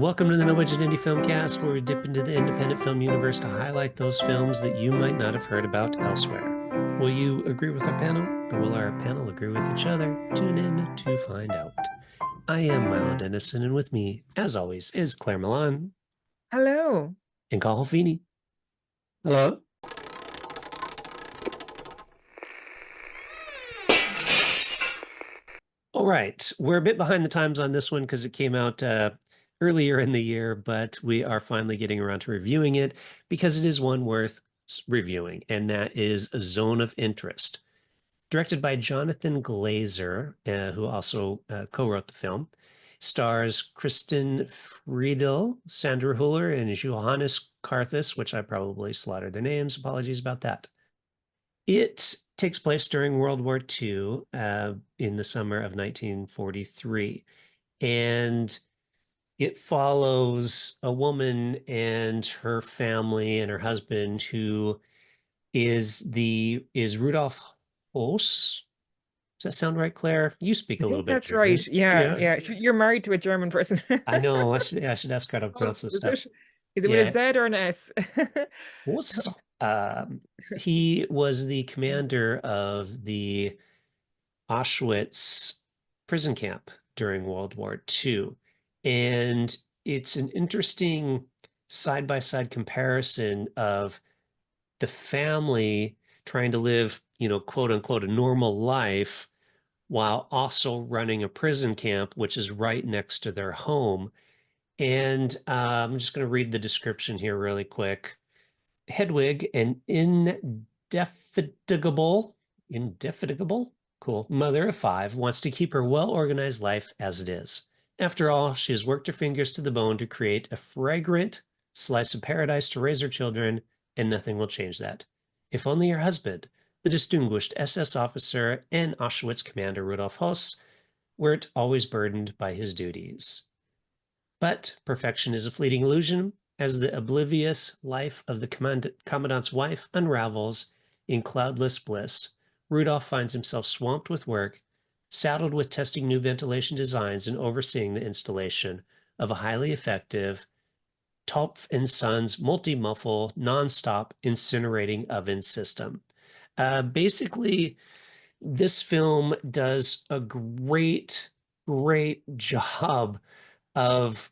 Welcome to the No Budget Indie Filmcast, where we dip into the independent film universe to highlight those films that you might not have heard about elsewhere. Will you agree with our panel, or will our panel agree with each other? Tune in to find out. I am Milo Dennison, and with me, as always, is Claire Milan Hello. and Cathal Feeney. Hello. All right, we're a bit behind the times on this one because it came out earlier in the year, but we are finally getting around to reviewing it because it is one worth reviewing, and that is Zone of Interest, directed by Jonathan Glazer, who also co-wrote the film. Stars Kristen Friedel, Sandra Huller, and Johannes Karthus, which I probably slaughtered their names. Apologies about that. It takes place during World War II in the summer of 1943. And it follows a woman and her family and her husband who is Rudolf Höss. Does that sound right, Claire? You speak I a little think bit that's right. German. Yeah, Yeah. yeah. You're married to a German person. I know. I should ask her how to pronounce Us, this is stuff. it? Is it with a Yeah. Z or an S? Höss. He was the commander of the Auschwitz prison camp during World War II. And it's an interesting side by side comparison of the family trying to live, quote unquote, a normal life while also running a prison camp, which is right next to their home. And I'm just going to read the description here really quick. Hedwig, an indefatigable, cool, mother of five, wants to keep her well-organized life as it is. After all, she has worked her fingers to the bone to create a fragrant slice of paradise to raise her children, and nothing will change that. If only her husband, the distinguished SS officer and Auschwitz commander Rudolf Höss, weren't always burdened by his duties. But perfection is a fleeting illusion. As the oblivious life of the commandant's wife unravels in cloudless bliss, Rudolph finds himself swamped with work, saddled with testing new ventilation designs and overseeing the installation of a highly effective Topf and Sons multi-muffle, non-stop incinerating oven system. Basically, this film does a great job of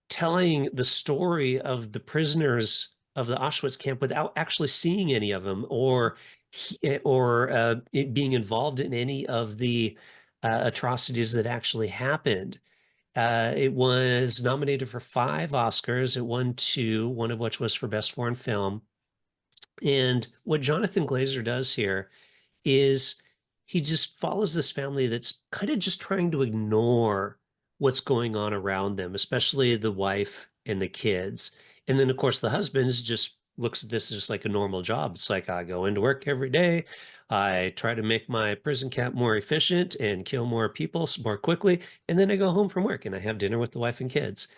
telling the story of the prisoners of the Auschwitz camp without actually seeing any of them or it being involved in any of the atrocities that actually happened. It was nominated for 5 Oscars. It won 2, one of which was for Best Foreign Film. And what Jonathan Glazer does here is he just follows this family that's kind of just trying to ignore what's going on around them, especially the wife and the kids. And then, of course, the husband just looks at this as just like a normal job. It's like I go into work every day. I try to make my prison camp more efficient and kill more people more quickly. And then I go home from work and I have dinner with the wife and kids.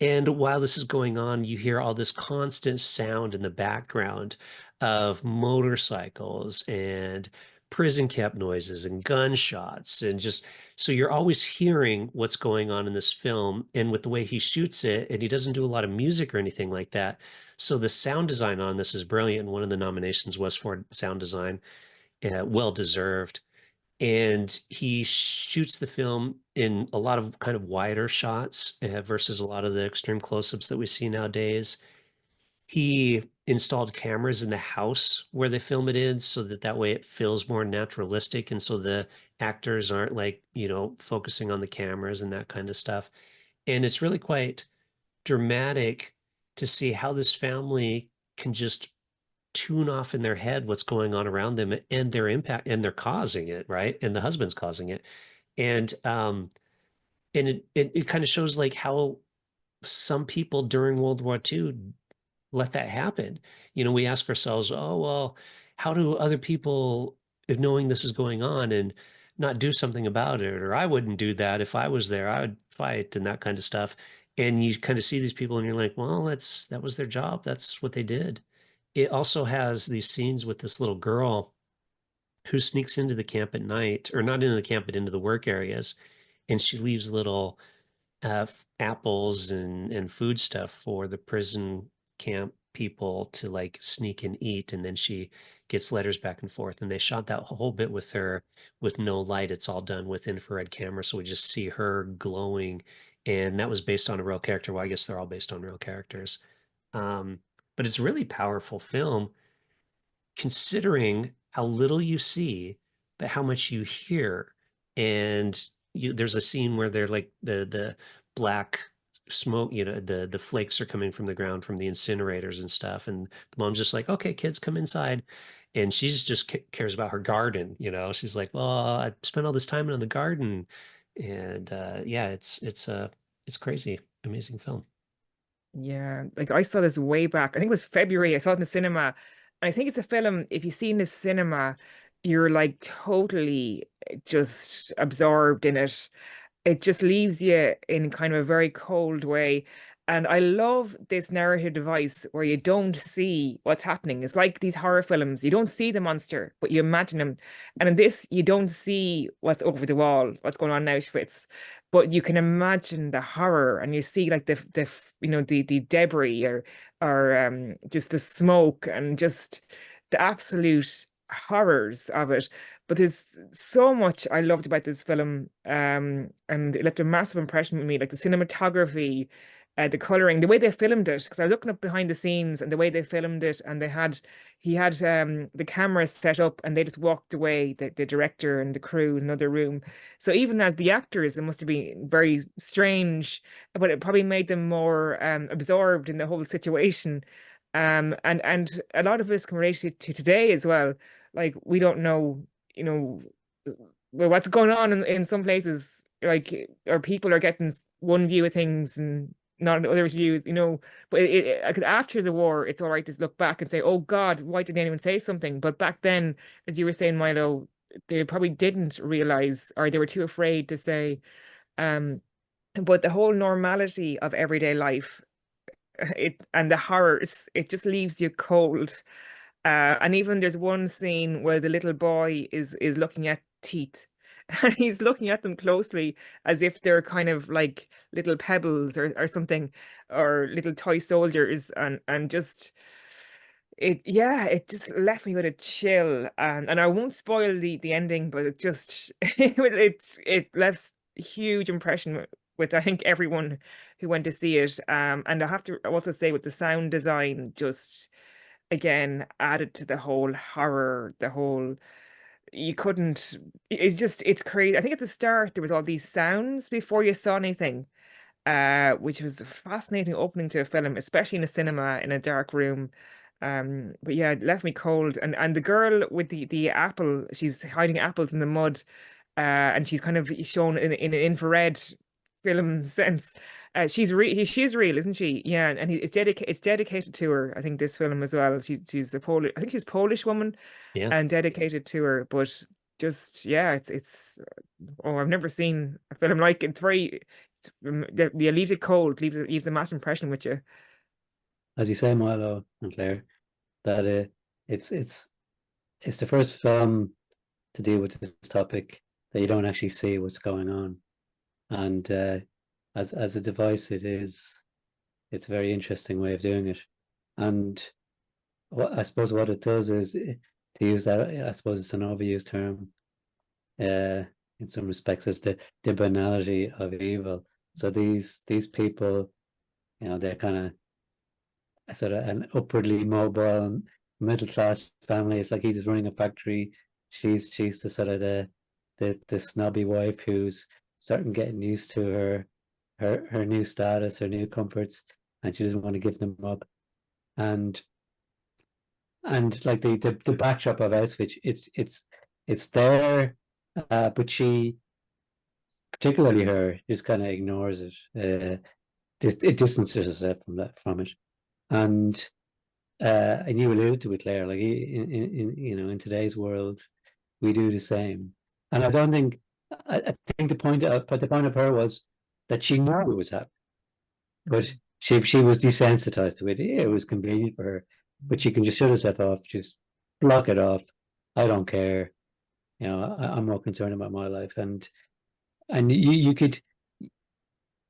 And while this is going on, you hear all this constant sound in the background of motorcycles and prison camp noises and gunshots. And just so you're always hearing what's going on in this film. And with the way he shoots it, and he doesn't do a lot of music or anything like that. So the sound design on this is brilliant. And one of the nominations was for sound design, well deserved. And he shoots the film in a lot of kind of wider shots versus a lot of the extreme close-ups that we see nowadays. He installed cameras in the house where they film it in so that way it feels more naturalistic, and so the actors aren't like, focusing on the cameras and that kind of stuff. And it's really quite dramatic to see how this family can just tune off in their head what's going on around them and their impact, and they're causing it, right? And the husband's causing it. And it kind of shows like how some people during World War II let that happen. We ask ourselves, oh, well, how do other people, if knowing this is going on, and not do something about it? Or I wouldn't do that if I was there. I would fight and that kind of stuff. And you kind of see these people and you're like, well, that was their job. That's what they did. It also has these scenes with this little girl who sneaks into the camp at night, or not into the camp, but into the work areas. And she leaves little apples and food stuff for the prison camp people to like sneak and eat, and then she gets letters back and forth, and they shot that whole bit with her with no light. It's all done with infrared camera, so we just see her glowing, and that was based on a real character. Well, I guess they're all based on real characters. um, but it's a really powerful film considering how little you see, but how much you hear. And there's a scene where they're like the black smoke, the flakes are coming from the ground from the incinerators and stuff. And the mom's just like, okay, kids, come inside. And she's just cares about her garden. She's like, well, I spent all this time in the garden. And yeah, it's crazy, amazing film. Yeah, like I saw this way back. I think it was February. I saw it in the cinema. And I think it's a film, if you see in the cinema, you're like totally just absorbed in it. It just leaves you in kind of a very cold way. And I love this narrative device where you don't see what's happening. It's like these horror films. You don't see the monster, but you imagine him. And in this, you don't see what's over the wall, what's going on in Auschwitz, but you can imagine the horror, and you see like the debris, or just the smoke, and just the absolute horrors of it. But there's so much I loved about this film, and it left a massive impression with me, like the cinematography, the coloring, the way they filmed it. Because I was looking up behind the scenes and the way they filmed it, and he had the camera set up, and they just walked away, the director and the crew, in another room. So even as the actors, it must have been very strange, but it probably made them more absorbed in the whole situation. And a lot of this can relate to today as well. Like we don't know, you know, well, what's going on in some places, like, or people are getting one view of things and not other views, but I could, after the war, it's all right to look back and say, oh God, why didn't anyone say something? But back then, as you were saying, Milo, they probably didn't realize, or they were too afraid to say. um but the whole normality of everyday life, it and the horrors, it just leaves you cold. And even there's one scene where the little boy is looking at teeth, and he's looking at them closely as if they're kind of like little pebbles, or something, or little toy soldiers, and just yeah, it just left me with a chill. And I won't spoil the ending, but it just it left a huge impression with I think everyone who went to see it. And I have to also say, with the sound design, just again added to the whole horror, the whole, you couldn't, it's crazy. I think at the start there was all these sounds before you saw anything, which was a fascinating opening to a film, especially in a cinema in a dark room. But yeah, it left me cold. And the girl with the apple, she's hiding apples in the mud, and she's kind of shown in an infrared film sense. She's real, isn't she? Yeah, and it's dedicated to her. I think this film as well. She's a Polish. I think she's a Polish woman, Yeah. and dedicated to her. But just yeah, it's oh, I've never seen a film like it. It's very the leaves it cold, leaves a massive impression with you. As you say, Milo and Claire, that it's it's the first film to deal with this topic that you don't actually see what's going on, and as a device, it's a very interesting way of doing it. And what I suppose what it does is, to use that, I suppose it's an overused term, in some respects, is the banality of evil. So these people, they're kind of sort of an upwardly mobile middle class family. It's like he's just running a factory. She's the sort of the snobby wife who's starting getting used to her new status, her new comforts, and she doesn't want to give them up. And like the backdrop of Auschwitz, it's there, but she, particularly her, just kind of ignores it. It distances herself from it. And you alluded to it, Claire, like in today's world, we do the same. And I don't think, I think the point of her was that she knew it was happening, but she was desensitized to it. It was convenient for her, but she can just shut herself off, just block it off. I don't care. I'm more concerned about my life. And you could,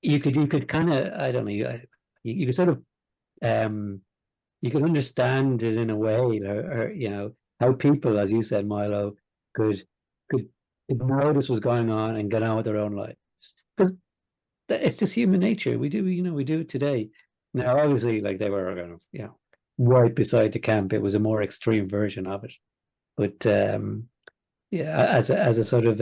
you could kind of, I don't know, you could sort of you could understand it in a way, or you know, how people, as you said, Milo, could could know this was going on and get on with their own lives, because it's just human nature. We do, you know, we do it today. Now, obviously, like they were kind of, you know, right beside the camp. It was a more extreme version of it, but yeah, as a sort of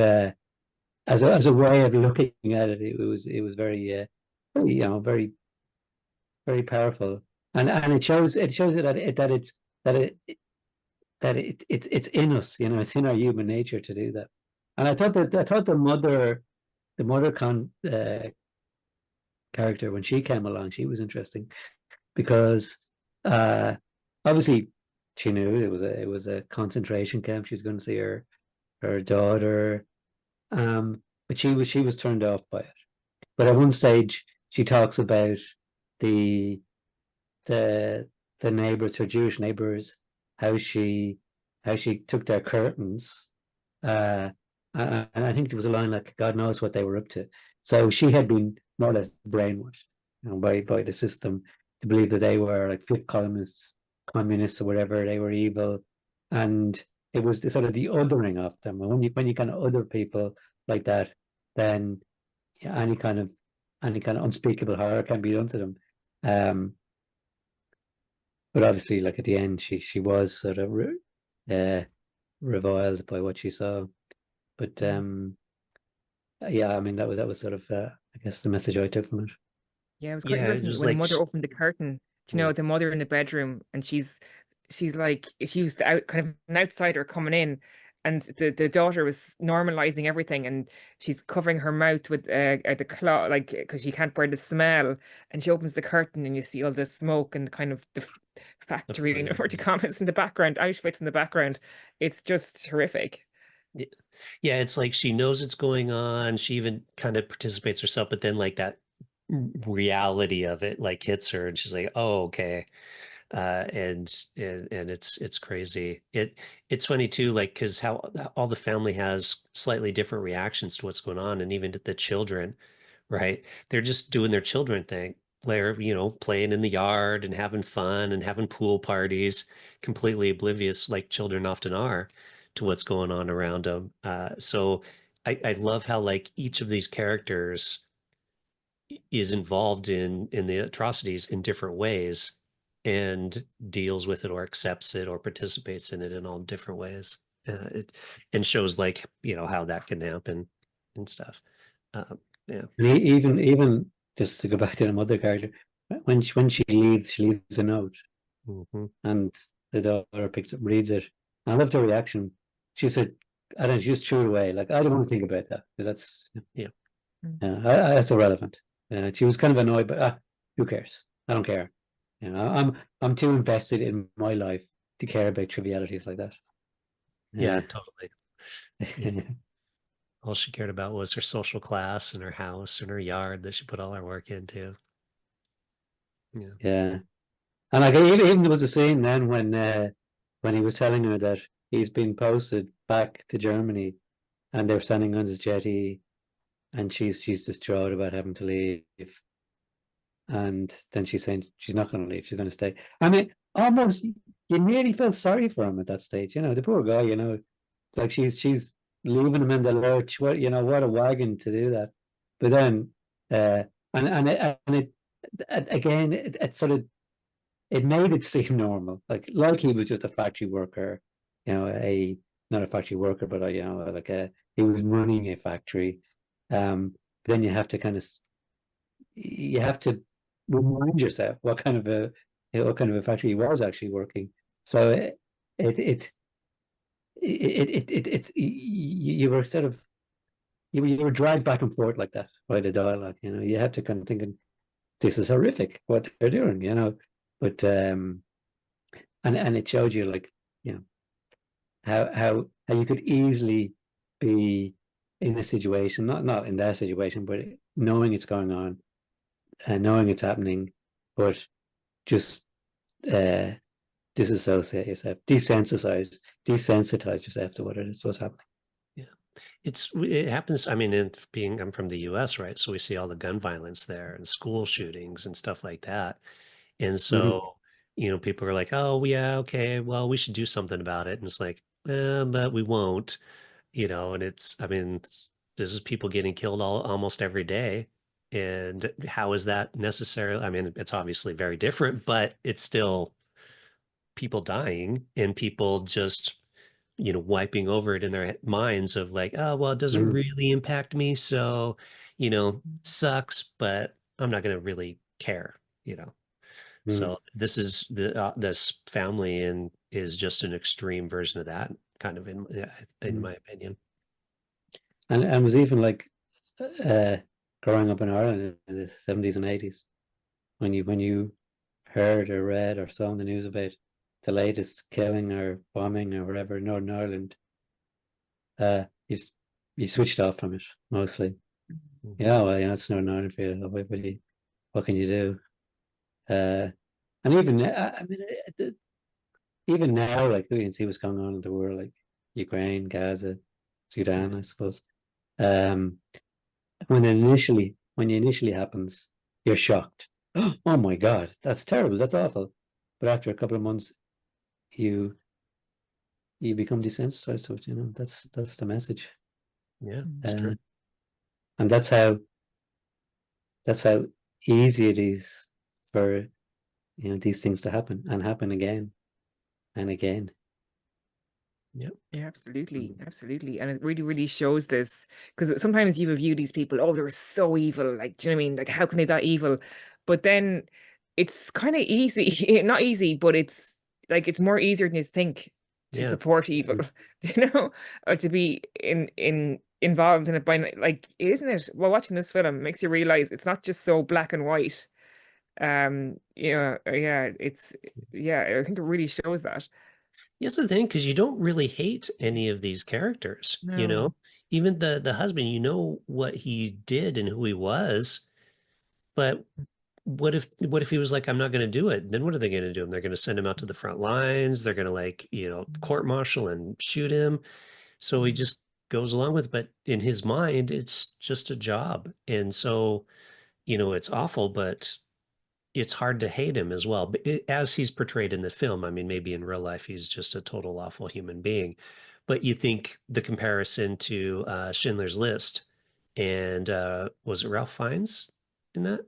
as a way of looking at it, it was very very, you know, very very powerful, and it shows it that that it it's in us, you know, it's in our human nature to do that. And I thought the mother character, when she came along, she was interesting because uh obviously she knew it was a concentration camp. She was going to see her daughter, but she was turned off by it. But at one stage, she talks about the the neighbors, her Jewish neighbors, how she took their curtains, and I think there was a line like, "God knows what they were up to." So she had been more or less brainwashed, you know, by the system to believe that they were like fifth communists or whatever. They were evil, and it was the sort of the othering of them. And when you kind of other people like that, then yeah, any kind of unspeakable horror can be done to them. But obviously, like at the end, she was sort of reviled by what she saw. But yeah, I mean that was sort of I guess the message I took from it. Yeah, it was quite Yeah, it interesting was when the like mother opened the curtain. Do you know, the mother in the bedroom, and she's like, she was kind of an outsider coming in, and the daughter was normalizing everything, and she's covering her mouth with the cloth, like because she can't bear the smell, and she opens the curtain, and you see all the smoke and kind of the the factory and food. inverted commas in the background, Auschwitz in the background. It's just horrific. Yeah, yeah, it's like she knows it's going on. She even kind of participates herself, but then like that reality of it like hits her, and she's like, "Oh, okay." And it's crazy. It's funny too, like because how all the family has slightly different reactions to what's going on, and even the children, right? They're just doing their children thing. They're, you know, playing in the yard and having fun and having pool parties, completely oblivious, like children often are, to what's going on around them. So I love how like each of these characters is involved in the atrocities in different ways and deals with it or accepts it or participates in it in all different ways. And shows like, you know, how that can happen and stuff. Yeah. And even just to go back to the mother character, when she leaves a note, Hmm. and the daughter picks up, reads it. And I loved her reaction. She said, "I don't." She just threw it away. Like, I don't want to think about that. That's Yeah. that's irrelevant. She was kind of annoyed, but who cares? I don't care. You know, I'm too invested in my life to care about trivialities like that. Yeah, Yeah. totally. Yeah. All she cared about was her social class and her house and her yard that she put all her work into. Yeah. Yeah. And like even there was a scene then when he was telling her that he's been posted back to Germany, and they're standing on his jetty, and she's distraught about having to leave, and then she's saying she's not going to leave, she's going to stay. I mean, almost you nearly felt sorry for him at that stage. You know, the poor guy. You know, like she's leaving him in the lurch. What, you know, what a wagon to do that. But then, and it again, it sort of it made it seem normal, like he was just a factory worker, you know, a not a factory worker, but a, you know, like he was running a factory. Then you have to you have to remind yourself what kind of a factory he was actually working. So you were sort of you were dragged back and forth like that by the dialogue. You know, you have to kind of thinking, this is horrific what they're doing. You know, but and it showed you, like, you know, how you could easily be in a situation, not in that situation, but knowing it's going on and knowing it's happening, but just disassociate yourself, desensitize yourself to what it is, what's happening. Yeah. It happens. I mean, I'm from the US, right? So we see all the gun violence there and school shootings and stuff like that. And Hmm. so, people are like, oh, yeah, okay, well, we should do something about it. And it's like, but we won't, and I mean, this is people getting killed almost every day. And how is that necessarily? I mean, it's obviously very different, but it's still people dying and people just wiping over it in their minds of like, oh, well, it doesn't Hmm. really impact me. So, sucks, but I'm not going to really care, you know. Hmm. So this family and is just an extreme version of that kind of in Hmm. my opinion. And was even like uh, growing up in Ireland in the 70s and 80s, when you heard or read or saw on the news about the latest killing or bombing or whatever in Northern Ireland, uh, you you switched off from it mostly. Mhm. Yeah, well, yeah, it's Northern Ireland for you. What can you do? And even I mean, even now, like we can see what's going on in the world, like Ukraine, Gaza, Sudan, I suppose. Um, when it initially happens, you're shocked. Oh my God, that's terrible. That's awful. But after a couple of months, you you become desensitized to it. That's the message. Yeah, it's Uh, true. and that's how easy it is for these things to happen and happen again and again. Yep. Yeah, absolutely, absolutely, and it really, really shows this because sometimes you view these people, oh, they're so evil, like, do you know what I mean? Like, how can they that evil? But then it's kind of easy, not easy, but it's like it's more easier than you think to Yeah. support evil, Mhm. or to be involved in it by like, isn't it? Well, watching this film makes you realize it's not just so black and white. Yeah, yeah, I think it really shows that. Yes, the thing, because you don't really hate any of these characters, No. Even the husband, what he did and who he was, but what if he was like, I'm not going to do it? Then what are they going to do? They're going to send him out to the front lines. They're going to like, court martial and shoot him. So he just goes along with it. But in his mind, it's just a job. And so, it's awful, but it's hard to hate him as well. But as he's portrayed in the film, I mean, maybe in real life, he's just a total awful human being. But you think the comparison to Schindler's List and was it Ralph Fiennes in that?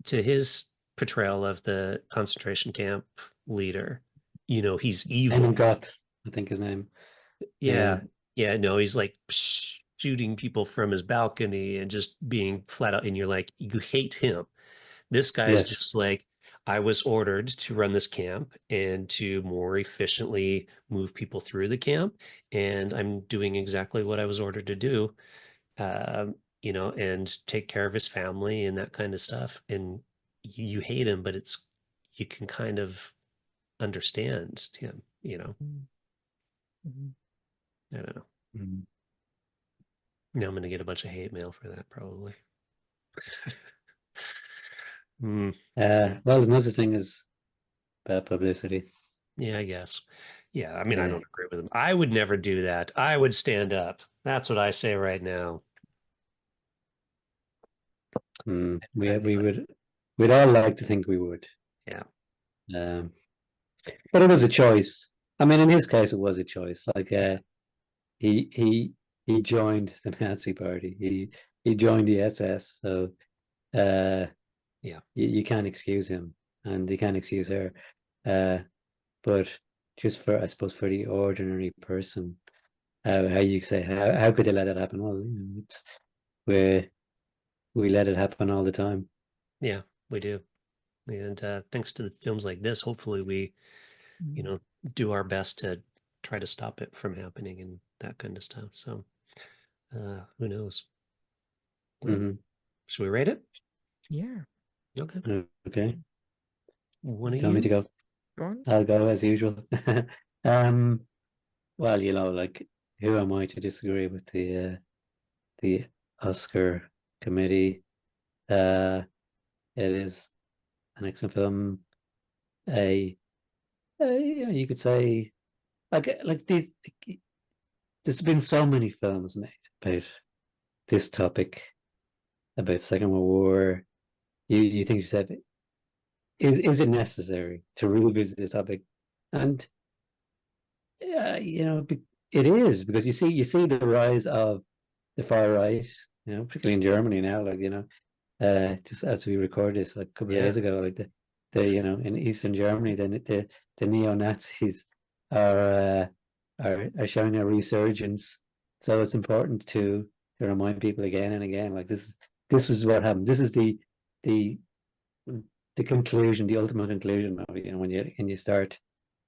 To his portrayal of the concentration camp leader, he's Simon evil. Gott, I think his name. Yeah. Yeah. Yeah. No, he's like shooting people from his balcony and just being flat out. And you're like, you hate him. This guy's Yes. just like, I was ordered to run this camp and to more efficiently move people through the camp. And I'm doing exactly what I was ordered to do, and take care of his family and that kind of stuff. And you hate him, but you can kind of understand him. Mhm. I don't know. Mm. Now I'm going to get a bunch of hate mail for that, probably. Mm, Well, there's no such thing as bad publicity. yeah, I guess. Yeah, I mean, I Uh, don't agree with him. I would never do that. I would stand up. That's what I say right now. we we'd all like to think we would. Yeah. Um, but it was a choice. I mean, in his case, it was a choice. Like he he he joined the Nazi Party. He joined the SS. So uh, Yeah. you can't excuse him, and you can't excuse her. Uh, but just for, I suppose, for the ordinary person, how you say, how could they let it happen? Well, it's we let it happen all the time. Yeah, we do. And thanks to the films like this, hopefully we, you Mhm. know, do our best to try to stop it from happening and that kind of stuff. So who knows? Well, Hmm. should we rate it? Yeah. Okay. Okay, One of tell me to you? go. Go on. I'll go as usual. um, well, like, who am I to disagree with the Oscar committee? Uh, it is an excellent film. A, yeah, you could say, like these. there's been so many films made about this topic, about Second World War. You think to yourself, is it necessary to revisit this topic? And it is, because you see the rise of the far right, particularly in Germany now, just as we record this, like a couple of days ago, like in Eastern Germany, the neo-Nazis are showing a resurgence. So it's important to remind people again and again, like this is what happened. This is the conclusion, the ultimate conclusion of it, when you start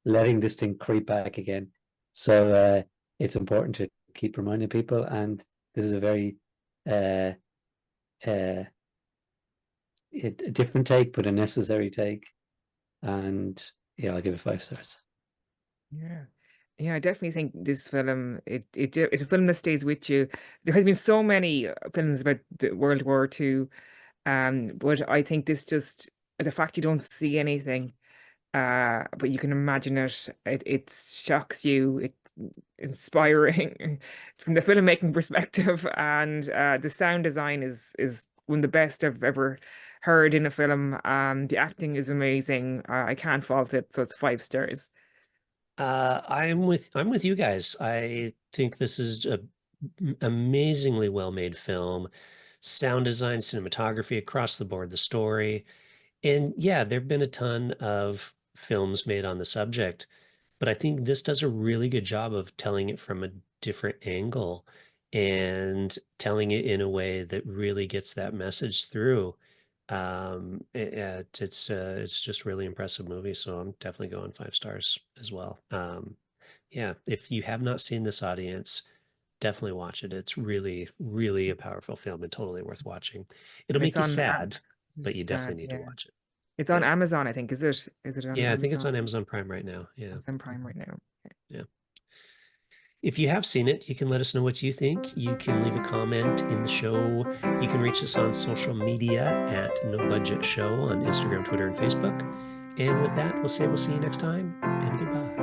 letting this thing creep back again. So it's important to keep reminding people, and this is a very a different take, but a necessary take. And yeah, I'll give it 5 stars. Yeah, I definitely think this film, it's a film that stays with you. There has been so many films about the World War II, but I think this just, the fact you don't see anything, but you can imagine it, it shocks you, it's inspiring from the filmmaking perspective, and the sound design is one of the best I've ever heard in a film. The acting is amazing. I can't fault it, so it's 5 stars. I'm with you guys. I think this is a amazingly well-made film. Sound design, cinematography across the board, the story. And yeah, there've been a ton of films made on the subject, but I think this does a really good job of telling it from a different angle and telling it in a way that really gets that message through. It's just really impressive movie, so I'm definitely going 5 stars as well. Yeah, if you have not seen this, audience, definitely watch it. It's really, really a powerful film and totally worth watching. It'll make you sad, but you definitely need to watch it. It's on Amazon, I think. Is it on Yeah, I think it's Amazon? on Amazon Prime right now. Yeah. It's on Prime right now. Yeah. If you have seen it, you can let us know what you think. You can leave a comment in the show. You can reach us on social media at No Budget Show on Instagram, Twitter, and Facebook. And with that, we'll see you next time, and goodbye.